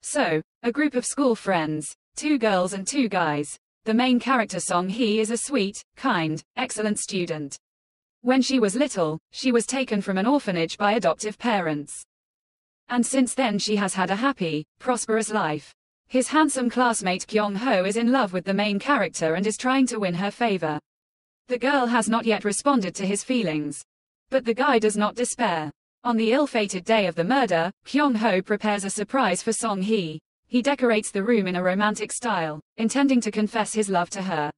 So, a group of school friends, 2 girls and 2 guys. The main character Song-hee is a sweet, kind, excellent student. When she was little, she was taken from an orphanage by adoptive parents. And since then she has had a happy, prosperous life. His handsome classmate Kyung-ho is in love with the main character and is trying to win her favor. The girl has not yet responded to his feelings. But the guy does not despair. On the ill-fated day of the murder, Kyung-ho prepares a surprise for Song-hee. He decorates the room in a romantic style, intending to confess his love to her.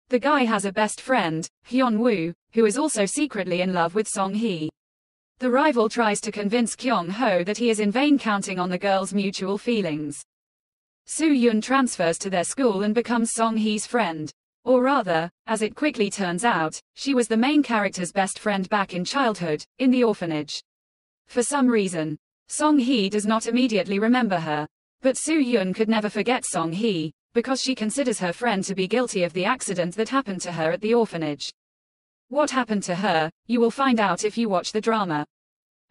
The guy has a best friend, Hyun-woo, who is also secretly in love with Song-hee. The rival tries to convince Kyung-ho that he is in vain counting on the girl's mutual feelings. Soo-yoon transfers to their school and becomes Song-hee's friend. Or rather, as it quickly turns out, she was the main character's best friend back in childhood, in the orphanage. For some reason, Song-hee does not immediately remember her. But Soo-yoon could never forget Song-hee, because she considers her friend to be guilty of the accident that happened to her at the orphanage. What happened to her, you will find out if you watch the drama.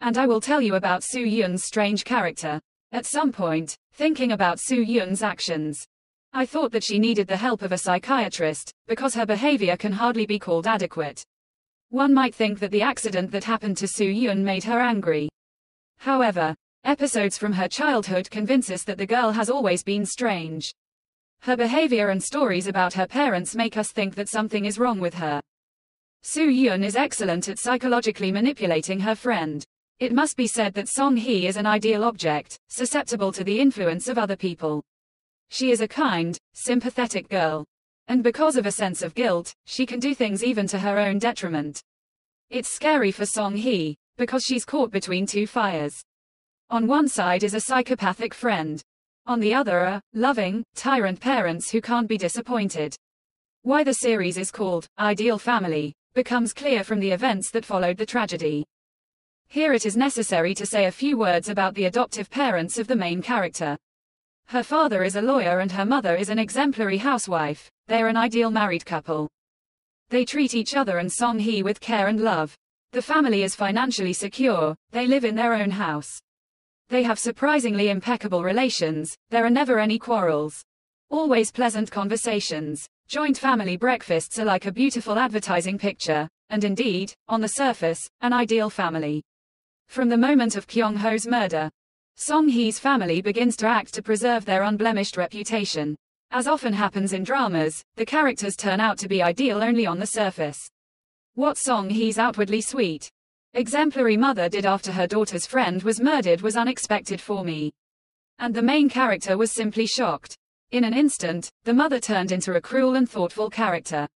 And I will tell you about Soo-yoon's strange character. At some point, thinking about Soo-yoon's actions, I thought that she needed the help of a psychiatrist, because her behavior can hardly be called adequate. One might think that the accident that happened to Soo-yoon made her angry. However, episodes from her childhood convince us that the girl has always been strange. Her behavior and stories about her parents make us think that something is wrong with her. Soo-yoon is excellent at psychologically manipulating her friend. It must be said that Song-hee is an ideal object, susceptible to the influence of other people. She is a kind, sympathetic girl. And because of a sense of guilt, she can do things even to her own detriment. It's scary for Song-hee, because she's caught between 2 fires. On one side is a psychopathic friend. On the other are loving, tyrant parents who can't be disappointed. Why the series is called Ideal Family becomes clear from the events that followed the tragedy. Here it is necessary to say a few words about the adoptive parents of the main character. Her father is a lawyer and her mother is an exemplary housewife. They're an ideal married couple. They treat each other and Song-hee with care and love. The family is financially secure, they live in their own house. They have surprisingly impeccable relations, there are never any quarrels. Always pleasant conversations. Joint family breakfasts are like a beautiful advertising picture, and indeed, on the surface, an ideal family. From the moment of Kyung-ho's murder, Song-hee's family begins to act to preserve their unblemished reputation. As often happens in dramas, the characters turn out to be ideal only on the surface. What Song-hee's outwardly sweet, exemplary mother did after her daughter's friend was murdered was unexpected for me. And the main character was simply shocked. In an instant, the mother turned into a cruel and thoughtful character,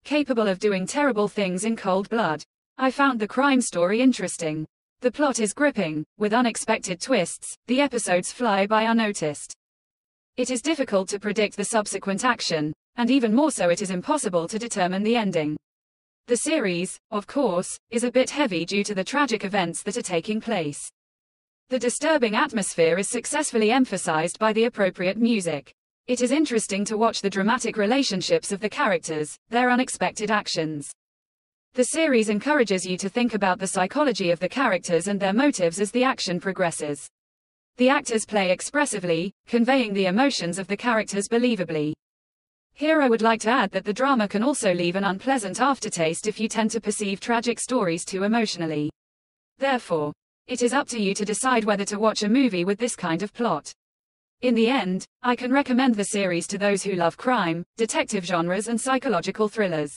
capable of doing terrible things in cold blood. I found the crime story interesting. The plot is gripping, with unexpected twists, the episodes fly by unnoticed. It is difficult to predict the subsequent action, and even more so it is impossible to determine the ending. The series, of course, is a bit heavy due to the tragic events that are taking place. The disturbing atmosphere is successfully emphasized by the appropriate music. It is interesting to watch the dramatic relationships of the characters, their unexpected actions. The series encourages you to think about the psychology of the characters and their motives as the action progresses. The actors play expressively, conveying the emotions of the characters believably. Here I would like to add that the drama can also leave an unpleasant aftertaste if you tend to perceive tragic stories too emotionally. Therefore, it is up to you to decide whether to watch a movie with this kind of plot. In the end, I can recommend the series to those who love crime, detective genres and psychological thrillers.